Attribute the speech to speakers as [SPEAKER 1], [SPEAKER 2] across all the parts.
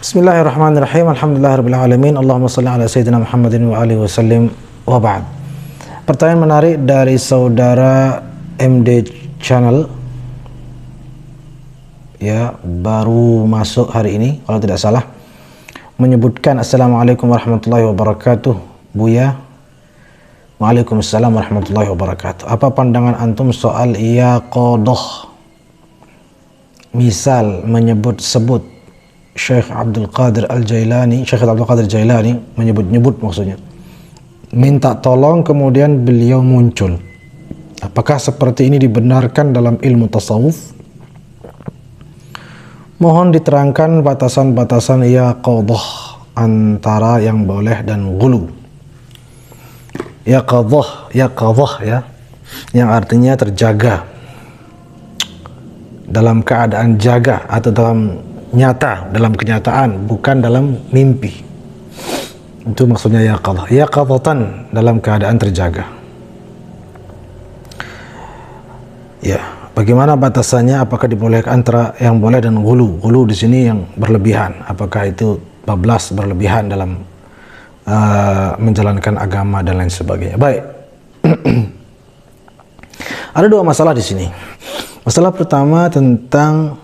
[SPEAKER 1] Bismillahirrahmanirrahim. Alhamdulillahirrabbilalamin. Allahumma salli ala sayyidina Muhammadin wa alihi wasallim wa ba'd. Pertanyaan menarik dari saudara MD Channel. Ya, baru masuk hari ini kalau tidak salah. Menyebutkan Assalamualaikum warahmatullahi wabarakatuh. Buya. Waalaikumsalam warahmatullahi wabarakatuh. Apa pandangan antum soal yaqadah? Misal sebut Syekh Abdul Qadir Al-Jailani, Syekh Abdul Qadir Jailani menyebut maksudnya, minta tolong kemudian beliau muncul. Apakah seperti ini dibenarkan dalam ilmu tasawuf? Mohon diterangkan batasan-batasan yaqadah antara yang boleh dan ghulu. Yaqadah ya, yang artinya terjaga, dalam keadaan jaga atau dalam nyata, dalam kenyataan, bukan dalam mimpi. Itu maksudnya yaqadah. Yaqadatan, dalam keadaan terjaga. Ya, bagaimana batasannya? Apakah dibolehkan antara yang boleh dan ghulu? Ghulu di sini yang berlebihan. Apakah itu bablas berlebihan dalam menjalankan agama dan lain sebagainya. Baik. Ada dua masalah di sini. Masalah pertama tentang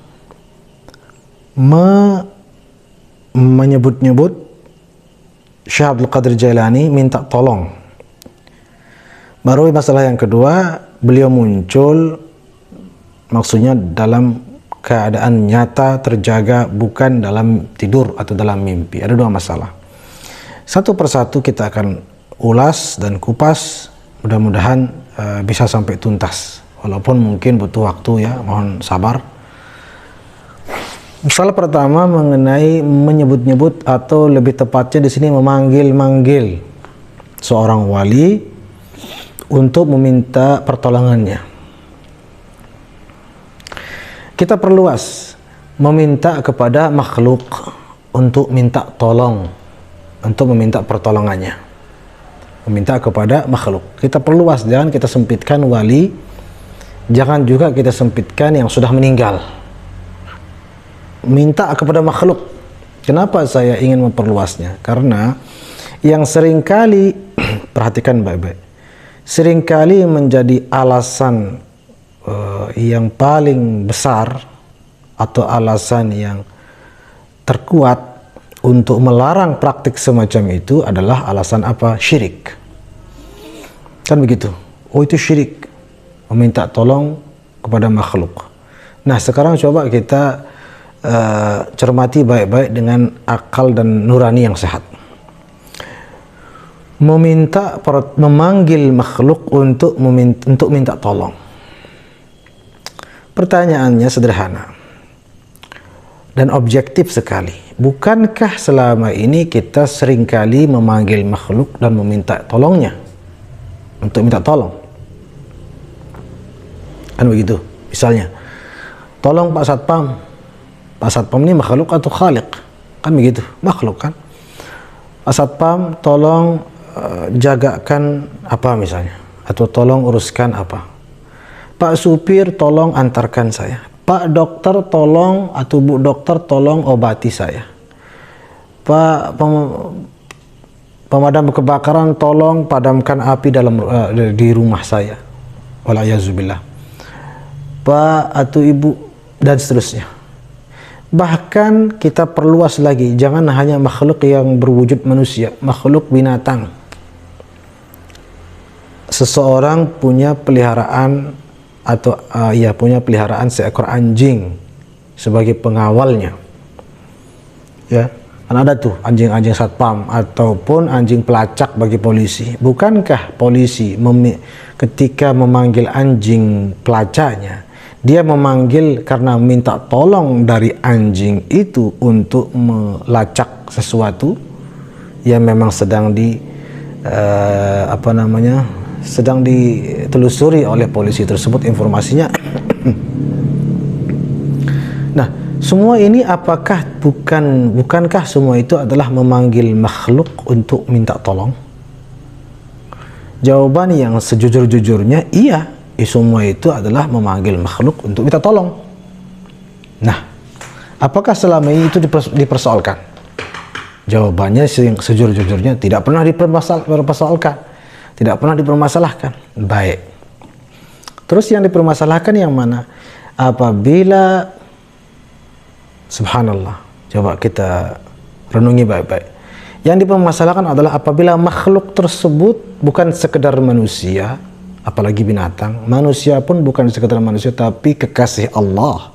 [SPEAKER 1] menyebut-nyebut Syekh Abdul Qadir Jailani minta tolong. Baru masalah yang kedua, beliau muncul maksudnya dalam keadaan nyata, terjaga, bukan dalam tidur atau dalam mimpi. Ada dua masalah. Satu persatu kita akan ulas dan kupas, mudah-mudahan bisa sampai tuntas. Walaupun mungkin butuh waktu ya, mohon sabar. Masalah pertama mengenai menyebut-nyebut atau lebih tepatnya di sini memanggil-manggil seorang wali untuk meminta pertolongannya. Kita perluas, meminta kepada makhluk untuk minta tolong, untuk meminta pertolongannya. Meminta kepada makhluk. Kita perluas, jangan kita sempitkan wali, jangan juga kita sempitkan yang sudah meninggal. Minta kepada makhluk. Kenapa saya ingin memperluasnya? Karena yang seringkali perhatikan baik-baik, seringkali menjadi alasan yang paling besar atau alasan yang terkuat untuk melarang praktik semacam itu adalah alasan apa? Syirik. Kan begitu. Oh, itu syirik, meminta tolong kepada makhluk. Nah, sekarang coba kita cermati baik-baik dengan akal dan nurani yang sehat. Memanggil makhluk untuk minta tolong. Pertanyaannya sederhana dan objektif sekali. Bukankah selama ini kita seringkali memanggil makhluk dan meminta tolongnya untuk minta tolong? Kan begitu. Misalnya, tolong Pak Satpam. Pak Satpam ini makhluk atau khaliq? Kan begitu, makhluk kan. Pak Satpam tolong jagakan apa misalnya, atau tolong uruskan apa. Pak supir tolong antarkan saya. Pak dokter tolong, atau Bu dokter tolong obati saya. Pak pemadam kebakaran tolong padamkan api di rumah saya. Walayazubillah. Pak atau Ibu dan seterusnya. Bahkan kita perluas lagi, jangan hanya makhluk yang berwujud manusia, makhluk binatang. Seseorang punya peliharaan atau punya peliharaan seekor anjing sebagai pengawalnya. Ya, kan ada tuh anjing-anjing satpam ataupun anjing pelacak bagi polisi. Bukankah polisi ketika memanggil anjing pelacaknya, dia memanggil karena minta tolong dari anjing itu untuk melacak sesuatu yang memang sedang sedang ditelusuri oleh polisi tersebut informasinya. Nah, semua ini bukankah semua itu adalah memanggil makhluk untuk minta tolong? Jawaban yang sejujur-jujurnya iya. Semua itu adalah memanggil makhluk untuk minta tolong. Nah, apakah selama ini itu dipersoalkan? Jawabannya sejujur-jujurnya tidak pernah dipermasalahkan. Tidak pernah dipermasalahkan. Baik. Terus yang dipermasalahkan yang mana? Apabila, subhanallah, coba kita renungi baik-baik. Yang dipermasalahkan adalah apabila makhluk tersebut bukan sekedar manusia, apalagi binatang. Manusia pun bukan sekedar manusia, tapi kekasih Allah.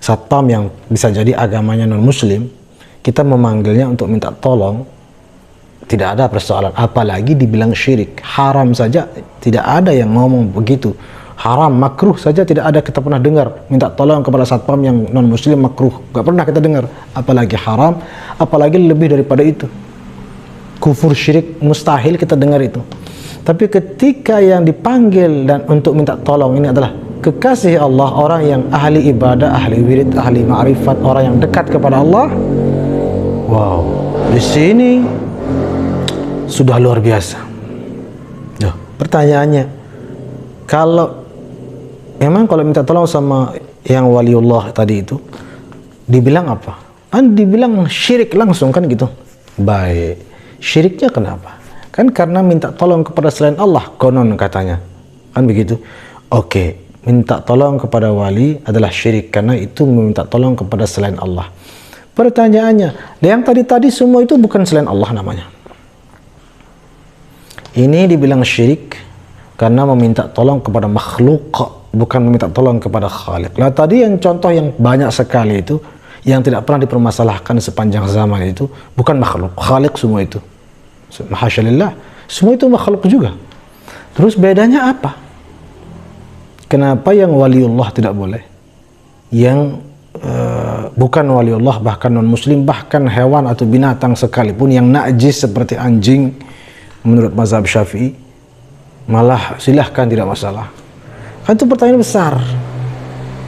[SPEAKER 1] Satpam yang bisa jadi agamanya non-muslim, kita memanggilnya untuk minta tolong, tidak ada persoalan. Apalagi dibilang syirik, haram saja tidak ada yang ngomong begitu. Haram, makruh saja tidak ada kita pernah dengar. Minta tolong kepada satpam yang non-muslim makruh, gak pernah kita dengar. Apalagi haram, apalagi lebih daripada itu. Kufur, syirik, mustahil kita dengar itu. Tapi ketika yang dipanggil dan untuk minta tolong ini adalah kekasih Allah, orang yang ahli ibadah, ahli wirid, ahli ma'rifat, orang yang dekat kepada Allah. Wow, di sini sudah luar biasa. Nah, pertanyaannya, kalau minta tolong sama yang waliullah tadi itu, dibilang apa? Dibilang syirik langsung kan gitu. Baik, syiriknya kenapa? Kan karena minta tolong kepada selain Allah, konon katanya. Kan begitu? Oke, minta tolong kepada wali adalah syirik karena itu meminta tolong kepada selain Allah. Pertanyaannya, yang tadi semua itu bukan selain Allah namanya. Ini dibilang syirik karena meminta tolong kepada makhluk, bukan meminta tolong kepada Khalik. Nah tadi yang contoh yang banyak sekali itu, yang tidak pernah dipermasalahkan sepanjang zaman itu, bukan makhluk, Khalik semua itu. Mahasyalillah, semua itu makhluk juga. Terus bedanya apa? Kenapa yang waliullah tidak boleh? Yang bukan waliullah, bahkan non-muslim, bahkan hewan atau binatang sekalipun yang najis seperti anjing, menurut mazhab Syafi'i, malah silahkan, tidak masalah. Kan itu pertanyaan besar.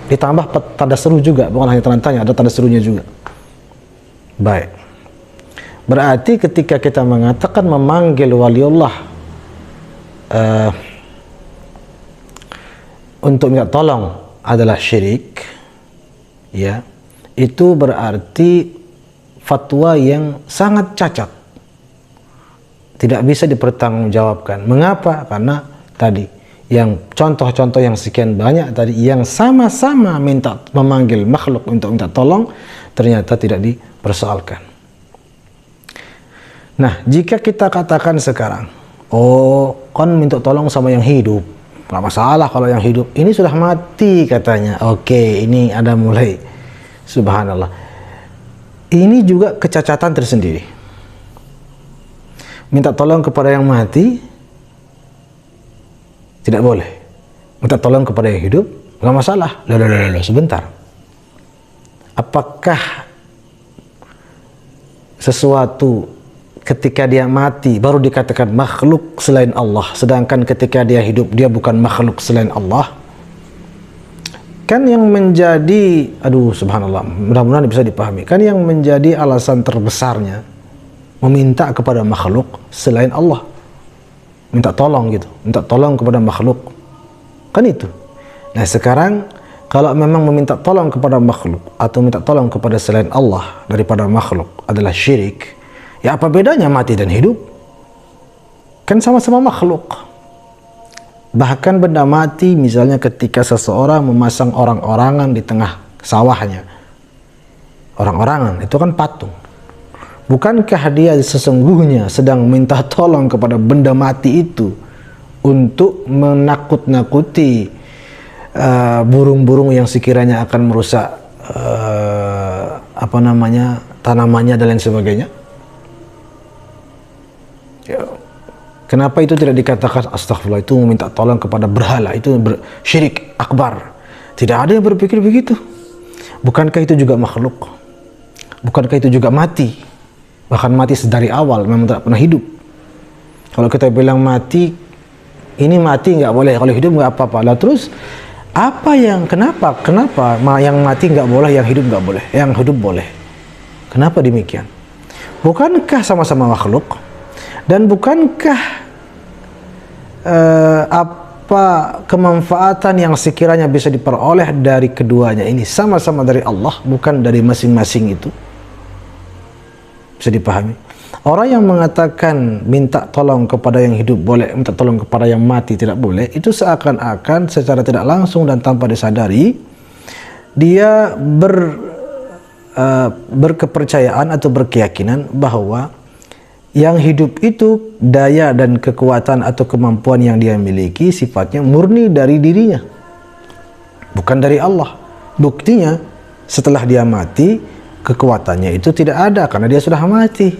[SPEAKER 1] Ditambah tanda seru juga, bukan hanya tanya, ada tanda serunya juga. Baik. Berarti ketika kita mengatakan memanggil waliullah untuk minta tolong adalah syirik, ya, itu berarti fatwa yang sangat cacat, tidak bisa dipertanggungjawabkan. Mengapa? Karena tadi yang contoh-contoh yang sekian banyak tadi, yang sama-sama memanggil makhluk untuk minta tolong, ternyata tidak dipersoalkan. Nah, jika kita katakan sekarang, oh, kan minta tolong sama yang hidup, nggak masalah kalau yang hidup, ini sudah mati katanya. Oke, ini ada mulai, subhanallah. Ini juga kecacatan tersendiri. Minta tolong kepada yang mati tidak boleh. Minta tolong kepada yang hidup nggak masalah. Loh, sebentar. Apakah sesuatu ketika dia mati baru dikatakan makhluk selain Allah, sedangkan ketika dia hidup dia bukan makhluk selain Allah? Kan yang menjadi, subhanallah, mudah-mudahan bisa dipahami, kan yang menjadi alasan terbesarnya meminta kepada makhluk selain Allah, minta tolong gitu, minta tolong kepada makhluk, kan itu. Nah sekarang kalau memang meminta tolong kepada makhluk atau minta tolong kepada selain Allah daripada makhluk adalah syirik, ya apa bedanya mati dan hidup? Kan sama-sama makhluk. Bahkan benda mati, misalnya ketika seseorang memasang orang-orangan di tengah sawahnya, orang-orangan itu kan patung. Bukankah dia sesungguhnya sedang minta tolong kepada benda mati itu untuk menakut-nakuti burung-burung yang sekiranya akan merusak tanamannya dan lain sebagainya? Ya, kenapa itu tidak dikatakan astagfirullah, itu meminta tolong kepada berhala, itu syirik akbar? Tidak ada yang berpikir begitu. Bukankah itu juga makhluk? Bukankah itu juga mati? Bahkan mati sedari awal, memang tidak pernah hidup. Kalau kita bilang mati, ini mati nggak boleh, kalau hidup nggak apa-apa. Lah terus apa yang kenapa yang mati nggak boleh, yang hidup nggak boleh, yang hidup boleh? Kenapa demikian? Bukankah sama-sama makhluk? Dan bukankah apa kemanfaatan yang sekiranya bisa diperoleh dari keduanya ini sama-sama dari Allah, bukan dari masing-masing itu? Bisa dipahami? Orang yang mengatakan minta tolong kepada yang hidup boleh, minta tolong kepada yang mati tidak boleh, itu seakan-akan secara tidak langsung dan tanpa disadari dia berkepercayaan atau berkeyakinan bahwa yang hidup itu daya dan kekuatan atau kemampuan yang dia miliki sifatnya murni dari dirinya, bukan dari Allah. Buktinya setelah dia mati kekuatannya itu tidak ada karena dia sudah mati.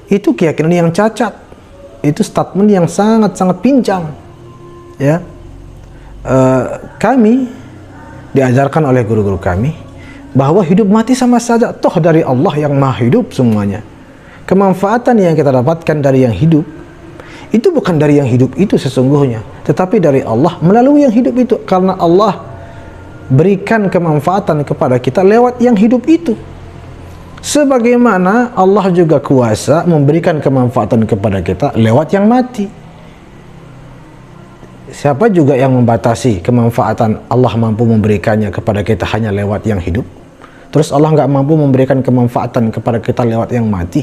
[SPEAKER 1] Itu keyakinan yang cacat, itu statement yang sangat-sangat pincang, ya. Kami diajarkan oleh guru-guru kami bahwa hidup mati sama saja, toh dari Allah yang maha hidup semuanya. Kemanfaatan yang kita dapatkan dari yang hidup itu bukan dari yang hidup itu sesungguhnya, tetapi dari Allah melalui yang hidup itu, karena Allah berikan kemanfaatan kepada kita lewat yang hidup itu. Sebagaimana Allah juga kuasa memberikan kemanfaatan kepada kita lewat yang mati. Siapa juga yang membatasi kemanfaatan Allah mampu memberikannya kepada kita hanya lewat yang hidup? Terus Allah nggak mampu memberikan kemanfaatan kepada kita lewat yang mati?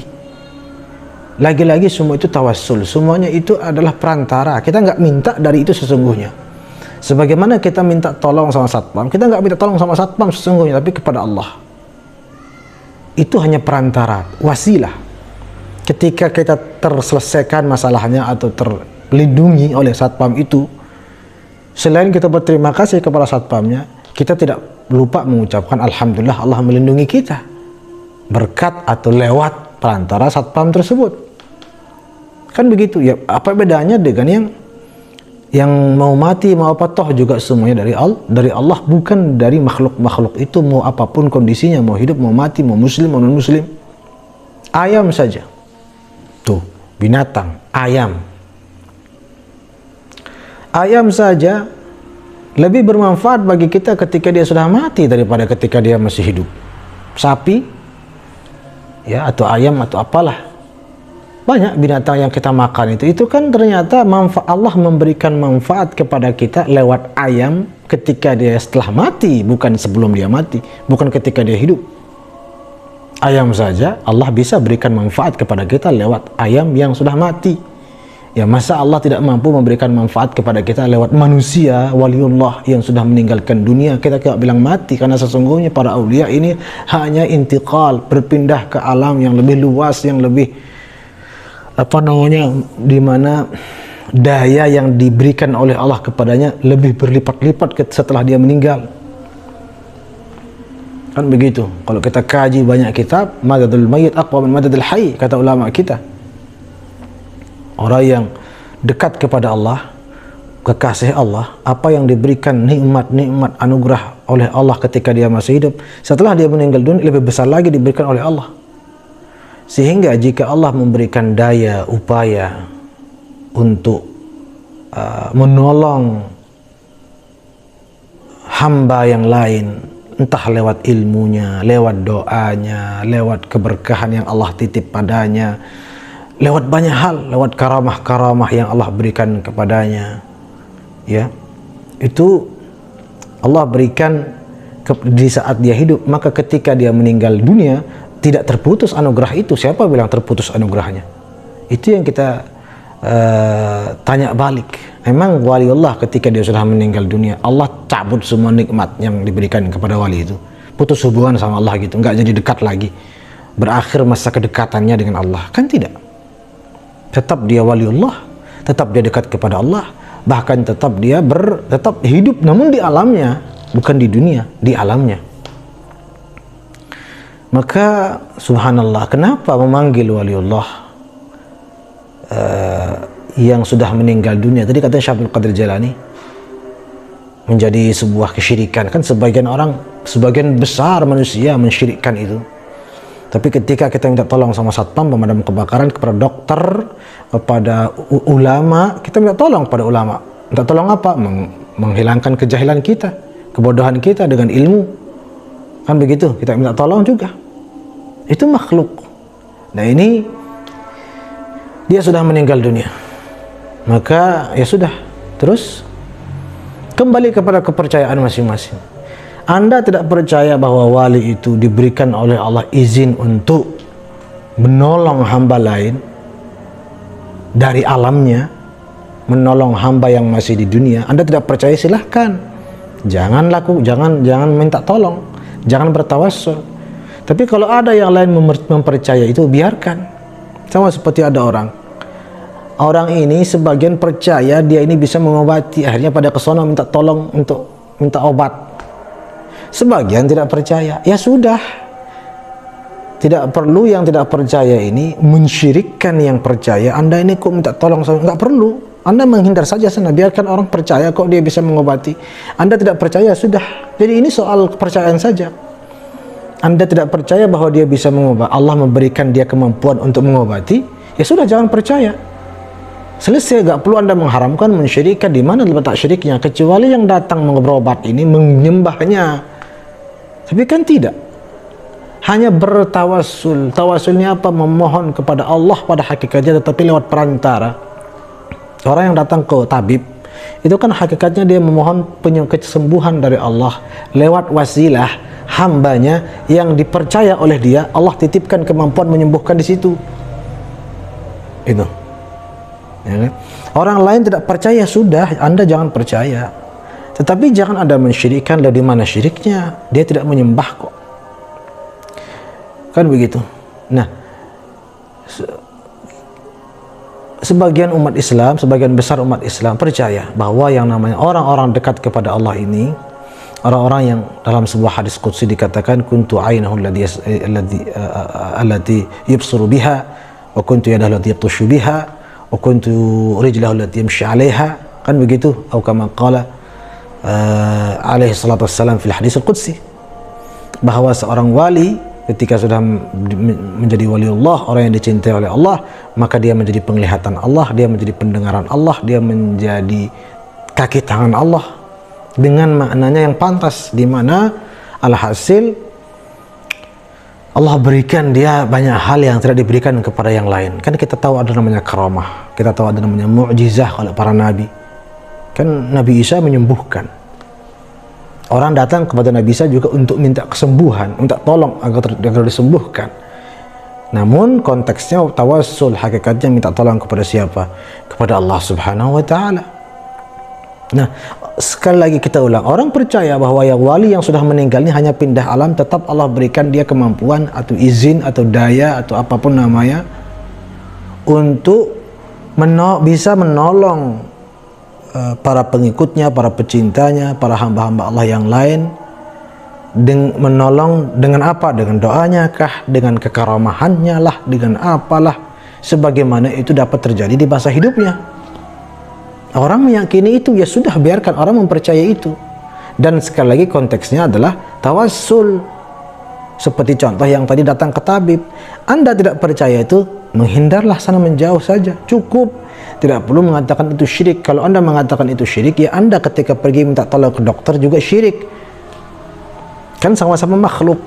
[SPEAKER 1] Lagi-lagi semua itu tawassul, semuanya itu adalah perantara. Kita nggak minta dari itu sesungguhnya. Sebagaimana kita minta tolong sama satpam, kita nggak minta tolong sama satpam sesungguhnya, tapi kepada Allah. Itu hanya perantara, wasilah. Ketika kita terselesaikan masalahnya atau terlindungi oleh satpam itu, selain kita berterima kasih kepada satpamnya, kita tidak lupa mengucapkan Alhamdulillah Allah melindungi kita berkat atau lewat perantara satpam tersebut. Kan begitu ya. Apa bedanya dengan yang mau mati mau apa, toh juga semuanya dari Allah, bukan dari makhluk-makhluk itu, mau apapun kondisinya, mau hidup mau mati, mau muslim mau non muslim. Ayam saja tuh, binatang ayam saja lebih bermanfaat bagi kita ketika dia sudah mati daripada ketika dia masih hidup. Sapi ya, atau ayam atau apalah, banyak binatang yang kita makan itu kan ternyata Allah memberikan manfaat kepada kita lewat ayam ketika dia setelah mati, bukan sebelum dia mati, bukan ketika dia hidup. Ayam saja Allah bisa berikan manfaat kepada kita lewat ayam yang sudah mati. Ya, masa Allah tidak mampu memberikan manfaat kepada kita lewat manusia waliullah yang sudah meninggalkan dunia? Kita tidak bilang mati, karena sesungguhnya para aulia ini hanya intiqal, berpindah ke alam yang lebih luas, yang lebih di mana daya yang diberikan oleh Allah kepadanya lebih berlipat-lipat setelah dia meninggal. Kan begitu. Kalau kita kaji banyak kitab, madadul mayyit aqwa min madadil hayy, kata ulama kita. Orang yang dekat kepada Allah, kekasih Allah, apa yang diberikan nikmat-nikmat anugerah oleh Allah ketika dia masih hidup, setelah dia meninggal dunia lebih besar lagi diberikan oleh Allah. Sehingga jika Allah memberikan daya upaya untuk menolong hamba yang lain, entah lewat ilmunya, lewat doanya, lewat keberkahan yang Allah titip padanya, lewat banyak hal, lewat karamah-karamah yang Allah berikan kepadanya, ya, itu Allah berikan di saat dia hidup, maka ketika dia meninggal dunia tidak terputus anugerah itu. Siapa bilang terputus anugerahnya? Itu yang kita tanya balik. Memang waliullah ketika dia sudah meninggal dunia, Allah cabut semua nikmat yang diberikan kepada wali itu, putus hubungan sama Allah gitu, nggak jadi dekat lagi, berakhir masa kedekatannya dengan Allah? Kan tidak. Tetap dia waliullah, tetap dia dekat kepada Allah, bahkan tetap dia tetap hidup, namun di alamnya, bukan di dunia, di alamnya. Maka subhanallah, kenapa memanggil waliullah yang sudah meninggal dunia? Tadi kata Syekh Abdul Qadir Jailani menjadi sebuah kesyirikan. Kan sebagian besar manusia mensyirikkan itu. Tapi ketika kita minta tolong sama satpam pemadam kebakaran, kepada dokter, kepada ulama, kita minta tolong kepada ulama. Minta tolong apa? Menghilangkan kejahilan kita, kebodohan kita dengan ilmu. Kan begitu, kita minta tolong juga. Itu makhluk. Nah ini dia sudah meninggal dunia, maka ya sudah, terus kembali kepada kepercayaan masing-masing. Anda tidak percaya bahwa wali itu diberikan oleh Allah izin untuk menolong hamba lain dari alamnya, menolong hamba yang masih di dunia. Anda tidak percaya, silahkan, jangan minta tolong, jangan bertawassul. Tapi kalau ada yang lain mempercaya itu, biarkan. Sama seperti ada orang ini sebagian percaya dia ini bisa mengobati, akhirnya pada kesono minta tolong untuk minta obat. Sebagian tidak percaya, ya sudah, tidak perlu yang tidak percaya ini mensyirikkan yang percaya. Anda ini kok minta tolong, nggak perlu, Anda menghindar saja sana, biarkan orang percaya kok dia bisa mengobati. Anda tidak percaya, sudah. Jadi ini soal kepercayaan saja. Anda tidak percaya bahwa dia bisa mengobati, Allah memberikan dia kemampuan untuk mengobati, ya sudah, jangan percaya. Selesai, gak perlu Anda mengharamkan, mensyirikkan. Di mana letak syiriknya? Kecuali yang datang berobat ini menyembahnya. Tapi kan tidak. Hanya bertawassul. Tawassulnya apa? Memohon kepada Allah pada hakikatnya, tetapi lewat perantara. Orang yang datang ke tabib, itu kan hakikatnya dia memohon kesembuhan dari Allah lewat wasilah hambanya yang dipercaya oleh dia. Allah titipkan kemampuan menyembuhkan di situ. Itu. Ya kan? Orang lain tidak percaya, sudah, Anda jangan percaya. Tetapi jangan Anda mensyirikkan. Lah di mana syiriknya? Dia tidak menyembah kok. Kan begitu. Nah, sebagian umat Islam, sebagian besar umat Islam percaya bahwa yang namanya orang-orang dekat kepada Allah ini, orang-orang yang dalam sebuah hadis qudsi dikatakan kuntu ainahu allati yubsiru biha wa kuntu yadahu allati yabtashu biha wa kuntu rijlahu allati yamshi 'alaiha, kan begitu, atau kama qala alaihi salatu wassalam fil hadis al-qudsi, bahwa seorang wali ketika sudah menjadi waliullah, orang yang dicintai oleh Allah, maka dia menjadi penglihatan Allah, dia menjadi pendengaran Allah, dia menjadi kaki tangan Allah dengan maknanya yang pantas, di mana alhasil Allah berikan dia banyak hal yang tidak diberikan kepada yang lain. Kan kita tahu ada namanya karamah, kita tahu ada namanya mu'jizah oleh para nabi. Kan Nabi Isa menyembuhkan. Orang datang kepada Nabi Isa juga untuk minta kesembuhan, minta tolong agar disembuhkan. Namun konteksnya tawassul, hakikatnya minta tolong kepada siapa? Kepada Allah Subhanahu wa taala. Nah, sekali lagi kita ulang, orang percaya bahwa yang wali yang sudah meninggal ini hanya pindah alam, tetap Allah berikan dia kemampuan atau izin atau daya atau apapun namanya untuk bisa menolong para pengikutnya, para pecintanya, para hamba-hamba Allah yang lain. Menolong dengan apa? Dengan doanya kah? Dengan kekaramahannya lah? Dengan apalah? Sebagaimana itu dapat terjadi di masa hidupnya. Orang meyakini itu, ya sudah, biarkan orang mempercayai itu. Dan sekali lagi konteksnya adalah tawassul. Seperti contoh yang tadi datang ke tabib. Anda tidak percaya itu, menghindarlah sana, menjauh saja, cukup. Tidak perlu mengatakan itu syirik. Kalau Anda mengatakan itu syirik, ya Anda ketika pergi minta tolong ke dokter juga syirik. Kan sama-sama makhluk.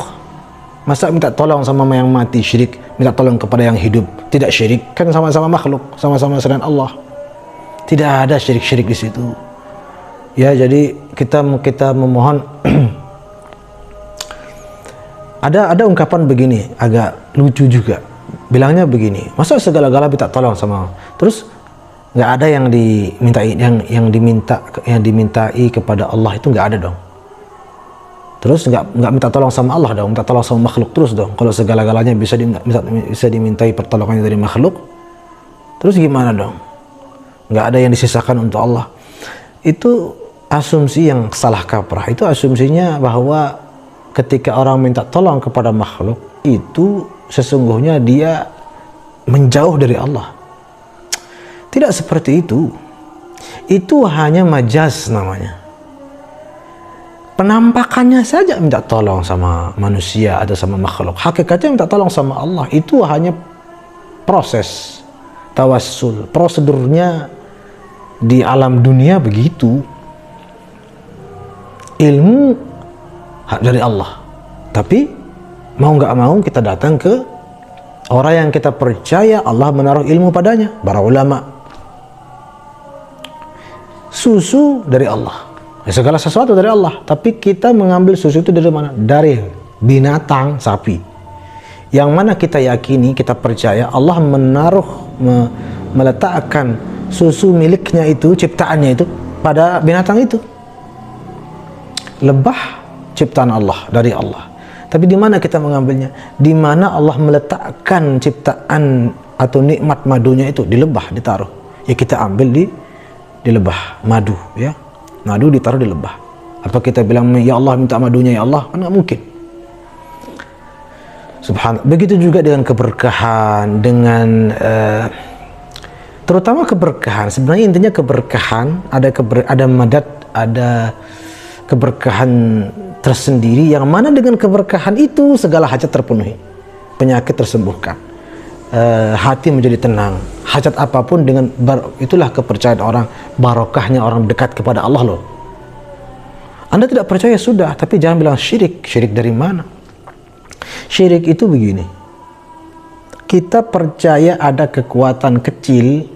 [SPEAKER 1] Masa minta tolong sama yang mati syirik, minta tolong kepada yang hidup tidak syirik? Kan sama-sama makhluk, sama-sama selain Allah. Tidak ada syirik-syirik di situ. Ya, jadi kita memohon. ada ungkapan begini, agak lucu juga. Bilangnya begini, masa segala-gala minta tolong sama, terus nggak ada yang dimintai, yang dimintai kepada Allah itu nggak ada dong. Terus nggak minta tolong sama Allah dong, minta tolong sama makhluk terus dong. Kalau segala-galanya bisa dimintai pertolongannya dari makhluk, terus gimana dong? Nggak ada yang disisakan untuk Allah. Itu asumsi yang salah kaprah. Itu asumsinya bahwa ketika orang minta tolong kepada makhluk, itu sesungguhnya dia menjauh dari Allah. Tidak seperti itu. Itu hanya majaz namanya. Penampakannya saja minta tolong sama manusia atau sama makhluk. Hakikatnya minta tolong sama Allah. Itu hanya proses tawassul. Prosedurnya di alam dunia begitu. Ilmu dari Allah. Tapi mau nggak mau kita datang ke orang yang kita percaya Allah menaruh ilmu padanya, para ulama. Susu dari Allah. Ya, segala sesuatu dari Allah. Tapi kita mengambil susu itu dari mana? Dari binatang, sapi. yang mana kita yakini, kita percaya Allah meletakkan susu miliknya itu, ciptaannya itu pada binatang itu. Lebah ciptaan Allah, dari Allah. Tapi di mana kita mengambilnya? Di mana Allah meletakkan ciptaan atau nikmat madunya itu? Di lebah ditaruh. Ya kita ambil di lebah, madu ya. Madu ditaruh di lebah. Apa kita bilang, ya Allah minta madunya ya Allah? Kan nggak mungkin. Subhanallah. Begitu juga dengan keberkahan, dengan terutama keberkahan. Sebenarnya intinya keberkahan, ada madad, ada keberkahan tersendiri, yang mana dengan keberkahan itu segala hajat terpenuhi, penyakit tersembuhkan, hati menjadi tenang, hajat apapun dengan itulah kepercayaan orang, barokahnya orang dekat kepada Allah loh. Anda tidak percaya sudah, tapi jangan bilang syirik. Syirik dari mana? Syirik itu begini, kita percaya ada kekuatan kecil,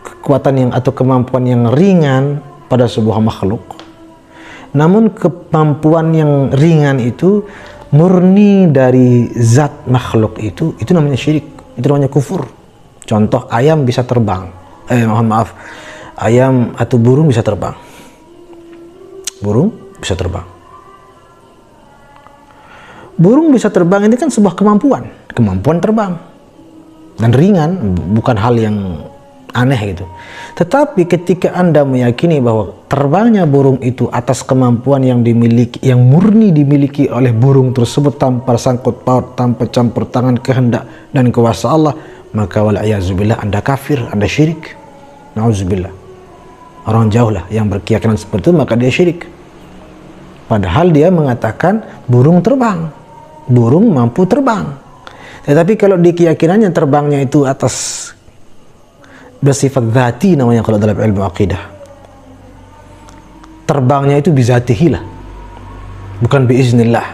[SPEAKER 1] kekuatan yang atau kemampuan yang ringan pada sebuah makhluk, namun kemampuan yang ringan itu murni dari zat makhluk itu namanya syirik, itu namanya kufur. Contoh, ayam bisa terbang, ayam atau burung bisa terbang, burung bisa terbang. Burung bisa terbang ini kan sebuah kemampuan terbang, dan ringan, bukan hal yang aneh gitu. Tetapi ketika Anda meyakini bahwa terbangnya burung itu atas kemampuan yang dimiliki, yang murni dimiliki oleh burung tersebut, tanpa sangkut paut, tanpa campur tangan kehendak dan kuasa Allah, maka wal'iyazubillah Anda kafir, Anda syirik. Nauzubillah. Orang jauh lah yang berkeyakinan seperti itu, maka dia syirik. Padahal dia mengatakan burung terbang, burung mampu terbang. Tetapi kalau di keyakinannya terbangnya itu atas bersifat dzati, namanya kalau dalam ilmu akidah, terbangnya itu bizatihi lah, bukan biiznillah,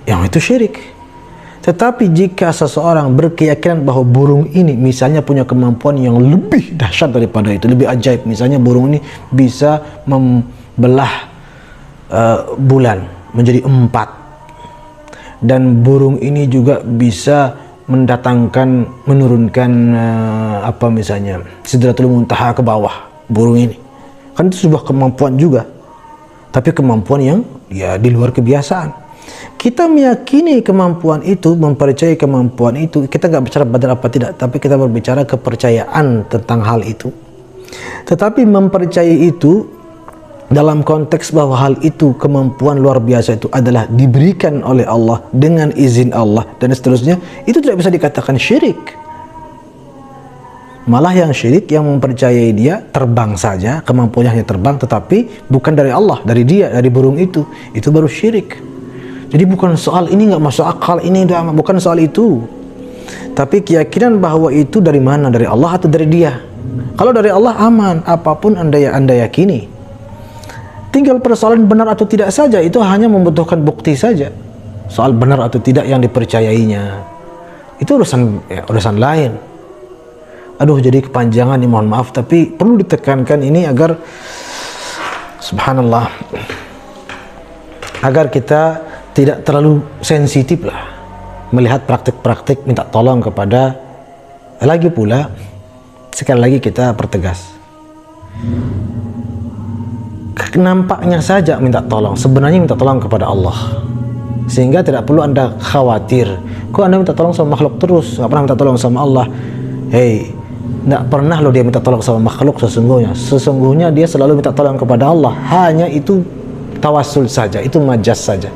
[SPEAKER 1] yang itu syirik. Tetapi jika seseorang berkeyakinan bahwa burung ini misalnya punya kemampuan yang lebih dahsyat daripada itu, lebih ajaib, misalnya burung ini bisa membelah bulan menjadi 4, dan burung ini juga bisa menurunkan misalnya Sidratul Muntaha ke bawah, burung ini kan itu sebuah kemampuan juga, tapi kemampuan yang ya di luar kebiasaan. Kita meyakini kemampuan itu, mempercayai kemampuan itu. Kita nggak bicara benar apa tidak, tapi kita berbicara kepercayaan tentang hal itu. Tetapi mempercayai itu dalam konteks bahwa hal itu, kemampuan luar biasa itu adalah diberikan oleh Allah dengan izin Allah dan seterusnya, itu tidak bisa dikatakan syirik. Malah yang syirik yang mempercayai dia terbang saja, kemampuannya hanya terbang, tetapi bukan dari Allah, dari dia, dari burung itu baru syirik. Jadi bukan soal ini nggak masuk akal, ini bukan soal itu, tapi keyakinan bahwa itu dari mana, dari Allah atau dari dia. Kalau dari Allah aman, apapun anda yakini. Tinggal persoalan benar atau tidak saja, itu hanya membutuhkan bukti saja. Soal benar atau tidak yang dipercayainya, itu urusan lain. Aduh, jadi kepanjangan nih, mohon maaf, tapi perlu ditekankan ini agar subhanallah, agar kita tidak terlalu sensitif lah melihat praktik-praktik minta tolong kepada. Lagi pula, sekali lagi kita pertegas, nampaknya saja minta tolong, sebenarnya minta tolong kepada Allah, sehingga tidak perlu anda khawatir, kok anda minta tolong sama makhluk terus, nggak pernah minta tolong sama Allah. Hei, nggak pernah loh dia minta tolong sama makhluk. Sesungguhnya dia selalu minta tolong kepada Allah. Hanya itu tawassul saja, itu majas saja,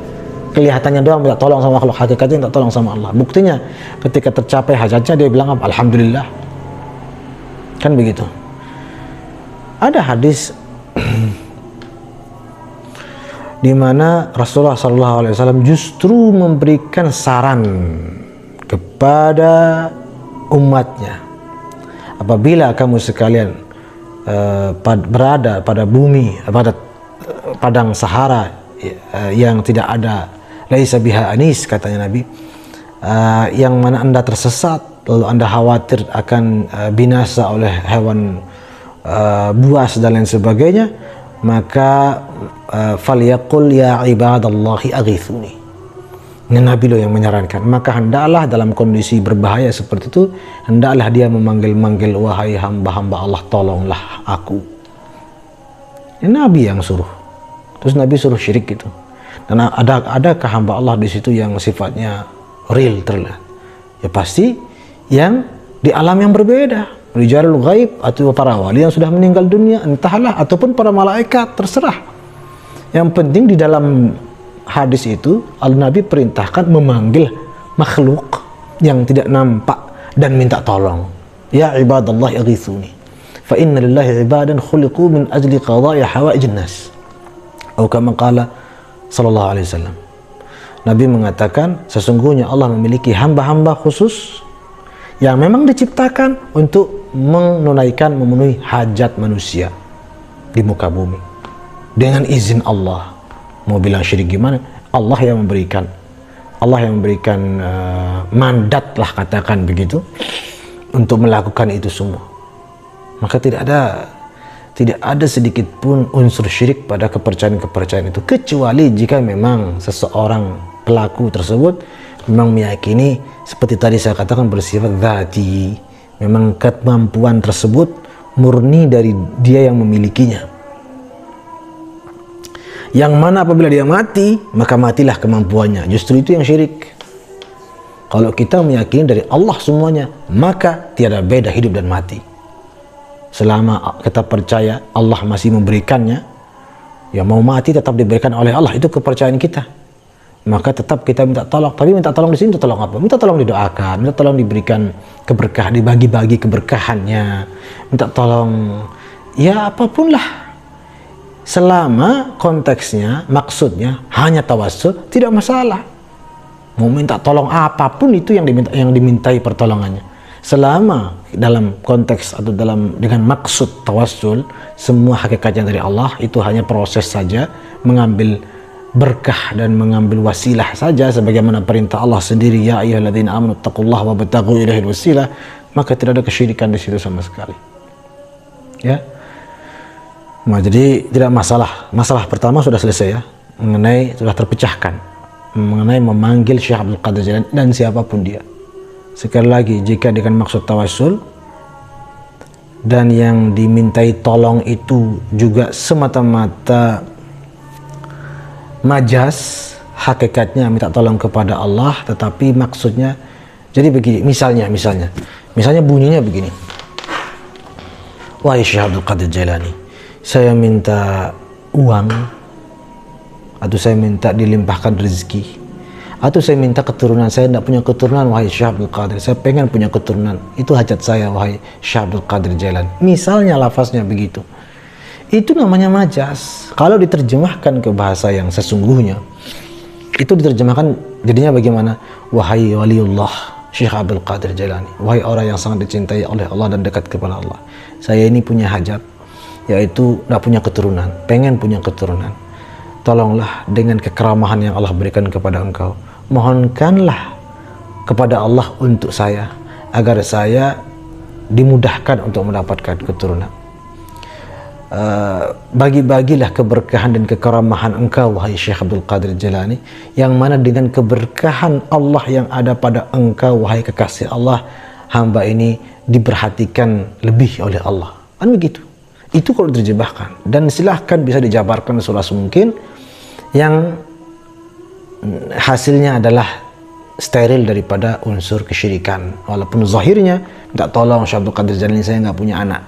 [SPEAKER 1] kelihatannya doang minta tolong sama makhluk, hakikatnya minta tolong sama Allah. Buktinya ketika tercapai hajatnya dia bilang alhamdulillah, kan begitu. Ada hadis di mana Rasulullah SAW justru memberikan saran kepada umatnya, apabila kamu sekalian berada pada bumi, pada padang Sahara yang tidak ada laisa biha anis, katanya Nabi, yang mana anda tersesat, lalu anda khawatir akan binasa oleh hewan buas dan lain sebagainya, maka falyaqul ya ibadallahi aghithuni, Nabi loh yang menyarankan. Maka hendaklah dalam kondisi berbahaya seperti itu, hendaklah dia memanggil-manggil, wahai hamba-hamba Allah, tolonglah aku. Ini Nabi yang suruh. Terus Nabi suruh syirik gitu. Dan adakah hamba Allah di situ yang sifatnya real terlihat? Ya pasti yang di alam yang berbeda. Rijalul ghaib atau para wali yang sudah meninggal dunia, entahlah, ataupun para malaikat, terserah. Yang penting di dalam hadis itu Nabi perintahkan memanggil makhluk yang tidak nampak dan minta tolong. Ya ibadallah aghithuni fa inna lillahi ibadan khuliqu min ajli qada'i hawaijin nas. Atau kama qala sallallahu alaihi wasallam. Nabi mengatakan sesungguhnya Allah memiliki hamba-hamba khusus yang memang diciptakan untuk memenuhi hajat manusia di muka bumi dengan izin Allah. Mau bilang syirik gimana? Allah yang memberikan mandat lah, katakan begitu, untuk melakukan itu semua. Maka tidak ada sedikit pun unsur syirik pada kepercayaan itu, kecuali jika memang seseorang pelaku tersebut memang meyakini seperti tadi saya katakan bersifat dzati, memang kemampuan tersebut murni dari dia yang memilikinya. Yang mana apabila dia mati, maka matilah kemampuannya. Justru itu yang syirik. Kalau kita meyakini dari Allah semuanya, maka tiada beda hidup dan mati. Selama kita percaya Allah masih memberikannya, ya mau mati tetap diberikan oleh Allah, itu kepercayaan kita. Maka tetap kita minta tolong. Tapi minta tolong di sini tolong apa? Minta tolong didoakan, minta tolong diberikan keberkahan, dibagi-bagi keberkahannya, minta tolong ya apapun lah. Selama konteksnya, maksudnya hanya tawassul, tidak masalah. Mau minta tolong apapun itu yang dimintai pertolongannya. Selama dalam konteks atau dengan maksud tawassul, semua hakikatnya dari Allah, itu hanya proses saja, mengambil berkah dan mengambil wasilah saja, sebagaimana perintah Allah sendiri, ya ayyuhalladzina amanu taqullaha wabtaghu ilaihil wasilah, maka tidak ada kesyirikan di situ sama sekali. Ya. Nah, jadi tidak masalah. Masalah pertama sudah selesai ya, sudah terpecahkan mengenai memanggil Syekh Abdul Qadir Jailani dan siapapun dia. Sekali lagi, jika dengan maksud tawassul dan yang dimintai tolong itu juga semata-mata majas, hakikatnya minta tolong kepada Allah, tetapi maksudnya jadi begini, misalnya bunyinya begini. Wahai Syekh Abdul Qadir Jailani, saya minta uang, atau saya minta dilimpahkan rezeki, atau saya minta keturunan. Saya tidak punya keturunan, wahai Syekh Abdul Qadir, saya pengen punya keturunan, itu hajat saya, wahai Syekh Abdul Qadir Jailani. Misalnya lafaznya begitu, itu namanya majas. Kalau diterjemahkan ke bahasa yang sesungguhnya, itu diterjemahkan jadinya bagaimana? Wahai waliullah Syekh Abdul Qadir Jailani, wahai orang yang sangat dicintai oleh Allah dan dekat kepada Allah, saya ini punya hajat, yaitu tidak punya keturunan, pengen punya keturunan. Tolonglah dengan kekeramahan yang Allah berikan kepada engkau, mohonkanlah kepada Allah untuk saya, agar saya dimudahkan untuk mendapatkan keturunan. Bagi-bagilah keberkahan dan kekeramahan engkau, wahai Syekh Abdul Qadir Jailani, yang mana dengan keberkahan Allah yang ada pada engkau, wahai kekasih Allah, hamba ini diperhatikan lebih oleh Allah. Kan begitu. Itu kalau diterjemahkan, dan silahkan bisa dijabarkan seluas mungkin yang hasilnya adalah steril daripada unsur kesyirikan. Walaupun zahirnya minta tolong Syekh Abdul Qadir Jailani, saya nggak punya anak,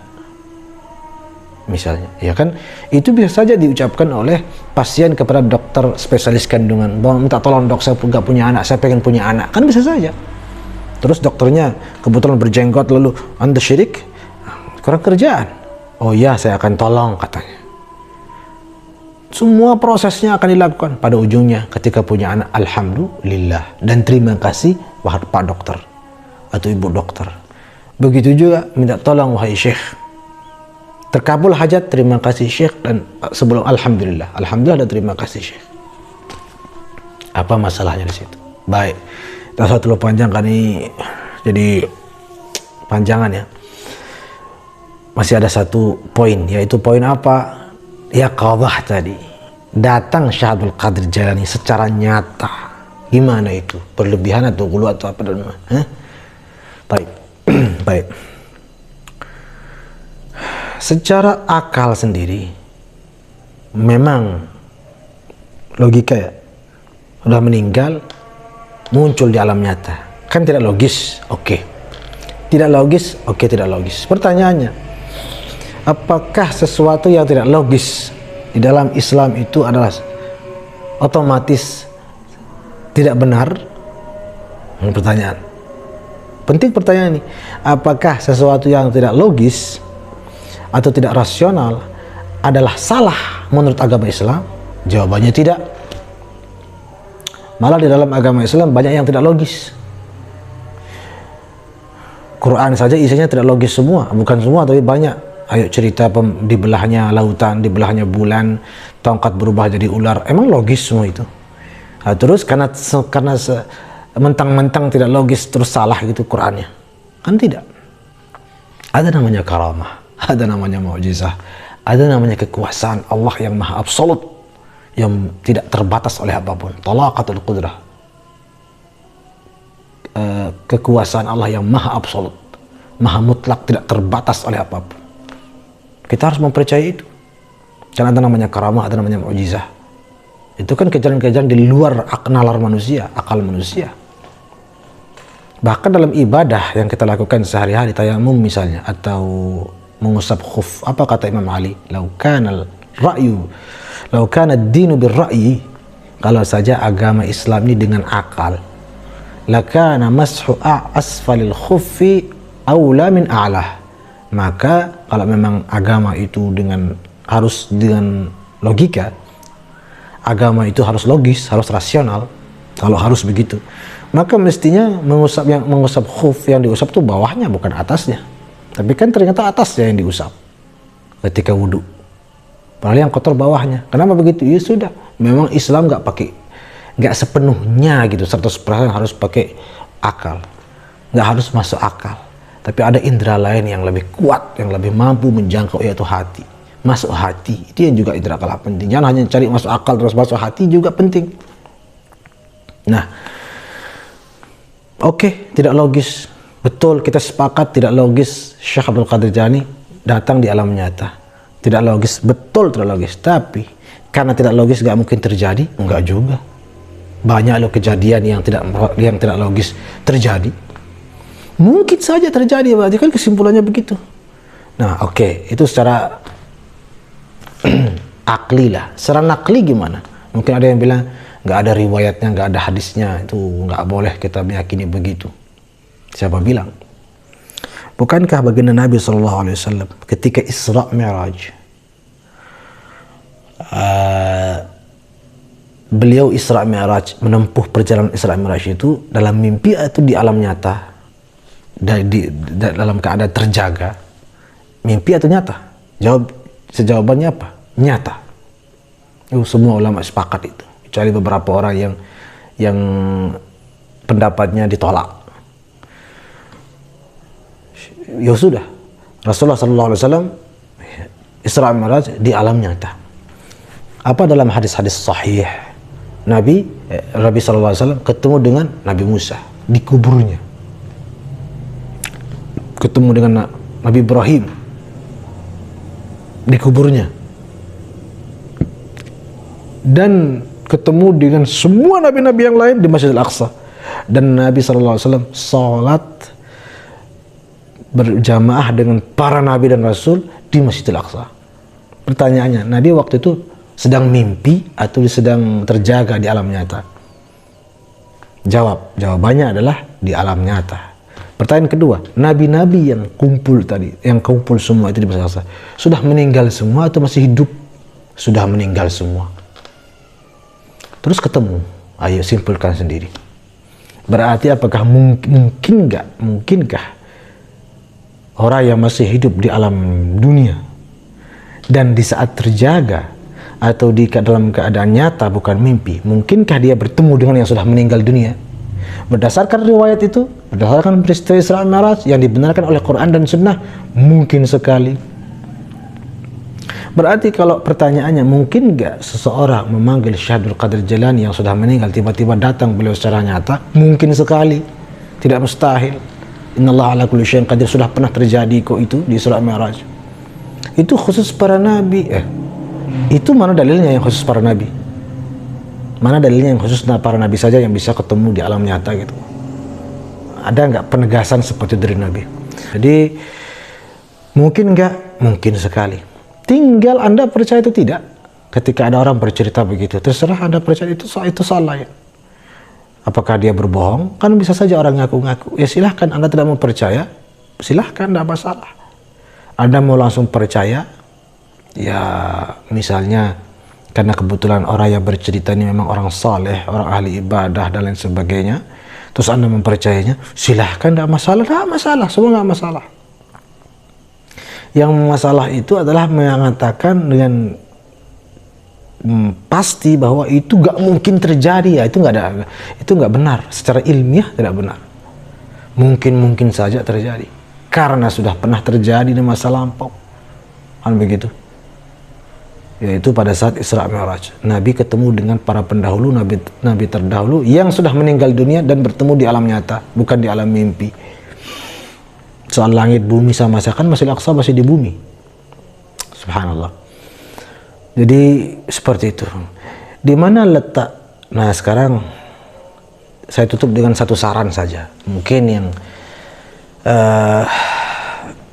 [SPEAKER 1] misalnya, ya kan, itu bisa saja diucapkan oleh pasien kepada dokter spesialis kandungan, bahwa minta tolong dok, saya nggak punya anak, saya pengen punya anak, kan bisa saja. Terus dokternya kebetulan berjenggot, lalu Anda syirik, kurang kerjaan. Oh ya, saya akan tolong, katanya. Semua prosesnya akan dilakukan. Pada ujungnya ketika punya anak, alhamdulillah dan terima kasih wahai Pak Dokter atau Ibu Dokter. Begitu juga minta tolong, wahai Syekh, terkabul hajat, terima kasih Syekh, dan sebelum alhamdulillah dan terima kasih Syekh. Apa masalahnya di situ? Baik, tak satu panjang kan ini, jadi panjangan ya. Masih ada satu poin, yaitu poin apa? Ya, qadah tadi. Datang Syekh Abdul Qadir Jailani secara nyata, Gimana itu? Berlebihan atau gulu atau apa dan Baik. Baik. Secara akal sendiri memang logika ya, sudah meninggal muncul di alam nyata, kan tidak logis. Oke. Tidak logis, oke, tidak logis. Pertanyaannya, apakah sesuatu yang tidak logis di dalam Islam itu adalah otomatis tidak benar? Pertanyaan penting, pertanyaan ini, apakah sesuatu yang tidak logis atau tidak rasional adalah salah menurut agama Islam? Jawabannya tidak. Malah di dalam agama Islam banyak yang tidak logis. Quran saja isinya tidak logis semua, bukan semua tapi banyak. Ayo cerita dibelahnya lautan, dibelahnya bulan, tongkat berubah jadi ular, emang logis semua itu? Nah, terus karena mentang-mentang tidak logis terus salah gitu Qurannya? Kan tidak. Ada namanya karamah, ada namanya mukjizah, ada namanya kekuasaan Allah yang maha absolut, yang tidak terbatas oleh apapun. Talaqatul qudrah, kekuasaan Allah yang maha absolut, maha mutlak, tidak terbatas oleh apapun. Kita harus mempercayai itu. Karena ada namanya karamah, ada namanya mukjizah. Itu kan kejadian-kejadian di luar nalar manusia, akal manusia. Bahkan dalam ibadah yang kita lakukan sehari-hari, tayamum misalnya, atau mengusap khuf, apa kata Imam Ali? Lau kana ad-dinu bir-ra'yi, kalau saja agama Islam ini dengan akal, lakana mashu asfalil khuffi aula min a'lah. Maka kalau memang agama itu harus dengan logika, agama itu harus logis, harus rasional. Kalau harus begitu, maka mestinya mengusap khuf, yang diusap itu bawahnya bukan atasnya. Tapi kan ternyata atasnya yang diusap ketika wudhu, padahal yang kotor bawahnya. Kenapa begitu? Ya sudah, memang Islam nggak sepenuhnya gitu 100% harus pakai akal, nggak harus masuk akal. Tapi ada indera lain yang lebih kuat, yang lebih mampu menjangkau, yaitu hati. Masuk hati, itu yang juga indera kalah penting. Jangan hanya cari masuk akal terus masuk hati juga penting. Nah, oke, tidak logis. Betul, kita sepakat tidak logis. Syekh Abdul Qadir Jailani datang di alam nyata. Tidak logis, betul tidak logis. Tapi karena tidak logis gak mungkin terjadi? Enggak juga. Banyak loh kejadian yang tidak logis terjadi. Mungkin saja terjadi, berarti kan kesimpulannya begitu. Nah, oke, itu secara akli lah. Secara nakli gimana? Mungkin ada yang bilang nggak ada riwayatnya, nggak ada hadisnya, itu nggak boleh kita meyakini begitu. Siapa bilang? Bukankah baginda Nabi SAW ketika Isra Mi'raj, beliau Isra Mi'raj, menempuh perjalanan Isra Mi'raj itu dalam mimpi atau di alam nyata? Dalam keadaan terjaga, mimpi atau nyata? Sejawabannya apa? Nyata. Semua ulama sepakat itu, kecuali beberapa orang yang pendapatnya ditolak. Ya sudah, Rasulullah SAW Isra Mi'raj di alam nyata. Apa dalam hadis-hadis sahih, Nabi SAW ketemu dengan Nabi Musa di kuburnya, ketemu dengan Nabi Ibrahim di kuburnya, dan ketemu dengan semua nabi-nabi yang lain di Masjidil Aqsa. Dan Nabi SAW salat berjamaah dengan para nabi dan rasul di Masjidil Aqsa. Pertanyaannya, Nabi waktu itu sedang mimpi atau sedang terjaga di alam nyata? Jawabannya adalah di alam nyata. Pertanyaan kedua, nabi-nabi yang kumpul semua itu di Masjidil Aqsa, sudah meninggal semua atau masih hidup? Sudah meninggal semua. Terus ketemu, ayo simpulkan sendiri. Berarti apakah mungkinkah orang yang masih hidup di alam dunia dan di saat terjaga atau dalam keadaan nyata bukan mimpi, mungkinkah dia bertemu dengan yang sudah meninggal dunia? Berdasarkan riwayat itu, berdasarkan peristiwa Isra Mi'raj yang dibenarkan oleh Quran dan Sunnah, mungkin sekali. Berarti kalau pertanyaannya, mungkin nggak seseorang memanggil Syekh Abdul Qadir Jailani yang sudah meninggal tiba-tiba datang beliau secara nyata? Mungkin sekali, tidak mustahil. Innallaha ala kulli syai'in qadir, sudah pernah terjadi kok itu di Isra Mi'raj. Itu khusus para nabi. Itu mana dalilnya yang khusus para nabi? Mana dalilnya yang khusus para nabi saja yang bisa ketemu di alam nyata gitu? Ada nggak penegasan seperti dari nabi? Jadi mungkin nggak? Mungkin sekali. Tinggal Anda percaya itu tidak. Ketika ada orang bercerita begitu, terserah Anda percaya itu salah ya. Apakah dia berbohong? Kan bisa saja orang ngaku-ngaku. Ya silahkan, Anda tidak mau percaya, silahkan, tidak masalah. Anda mau langsung percaya, ya misalnya karena kebetulan orang yang bercerita ini memang orang saleh, orang ahli ibadah dan lain sebagainya, terus Anda mempercayainya, silahkan, tidak masalah, semua nggak masalah. Yang masalah itu adalah mengatakan dengan pasti bahwa itu nggak mungkin terjadi, ya itu nggak benar, secara ilmiah tidak benar. Mungkin saja terjadi karena sudah pernah terjadi di masa lampau, kan begitu. Yaitu pada saat Isra Mi'raj, Nabi ketemu dengan para pendahulu, nabi terdahulu yang sudah meninggal dunia dan bertemu di alam nyata, bukan di alam mimpi. Soal langit bumi sama saja, kan Masjidil Aqsa masih di bumi. Subhanallah. Jadi seperti itu. Di mana letak? Nah sekarang saya tutup dengan satu saran saja. Mungkin yang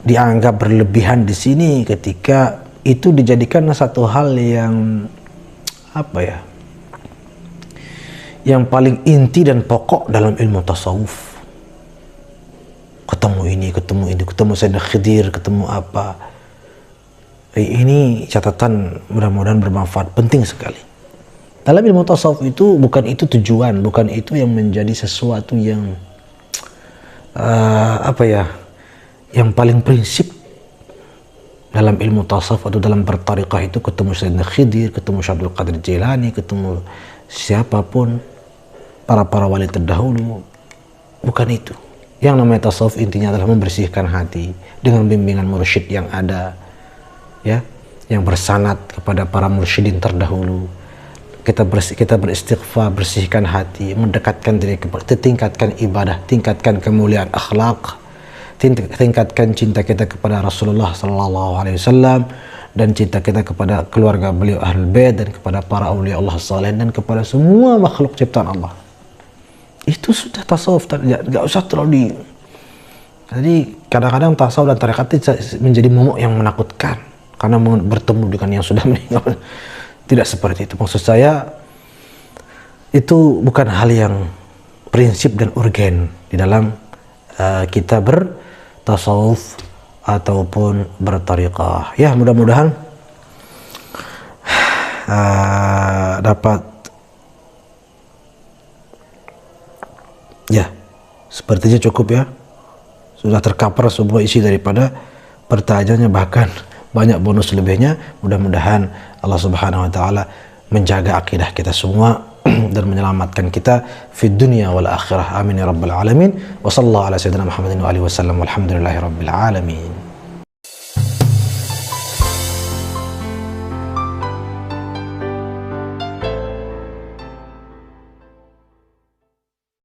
[SPEAKER 1] dianggap berlebihan di sini ketika itu dijadikan satu hal yang apa ya? Yang paling inti dan pokok dalam ilmu tasawuf. Ketemu ini, ketemu Sayyidina Khidir, ketemu apa. Ini catatan mudah-mudahan bermanfaat, penting sekali. Dalam ilmu tasawuf itu bukan itu tujuan, bukan itu yang menjadi sesuatu yang yang paling prinsip dalam ilmu tasawuf atau dalam bertariqah itu ketemu Sayyidina Khidir, ketemu Syekh Abdul Qadir Jailani, ketemu siapapun para wali terdahulu. Bukan itu. Yang namanya tasawuf intinya adalah membersihkan hati dengan bimbingan mursyid yang ada, ya, yang bersanad kepada para mursyidin terdahulu. Kita beristighfar, bersihkan hati, mendekatkan diri, tingkatkan ibadah, tingkatkan kemuliaan akhlak, tingkatkan cinta kita kepada Rasulullah SAW dan cinta kita kepada keluarga beliau Ahlul Bait dan kepada para aulia Allah saleh dan kepada semua makhluk ciptaan Allah. Itu sudah tasawuf, nggak usah terlalu Jadi kadang-kadang tasawuf dan tarekat itu menjadi momok yang menakutkan karena bertemu dengan yang sudah meninggal. Tidak seperti itu. Maksud saya itu bukan hal yang prinsip dan urgen di dalam kita bertasawuf ataupun bertariqah. Ya, mudah-mudahan dapat. Ya, sepertinya cukup ya. Sudah tercover semua isi daripada pertanyaannya, bahkan banyak bonus lebihnya. Mudah-mudahan Allah Subhanahu wa taala menjaga akidah kita semua dan menyelamatkan kita fid dunya wal akhirah. Amin ya rabbal alamin. Wa sallallahu ala sayyidina Muhammadin wa alihi wasallam. Walhamdulillahirabbil alamin.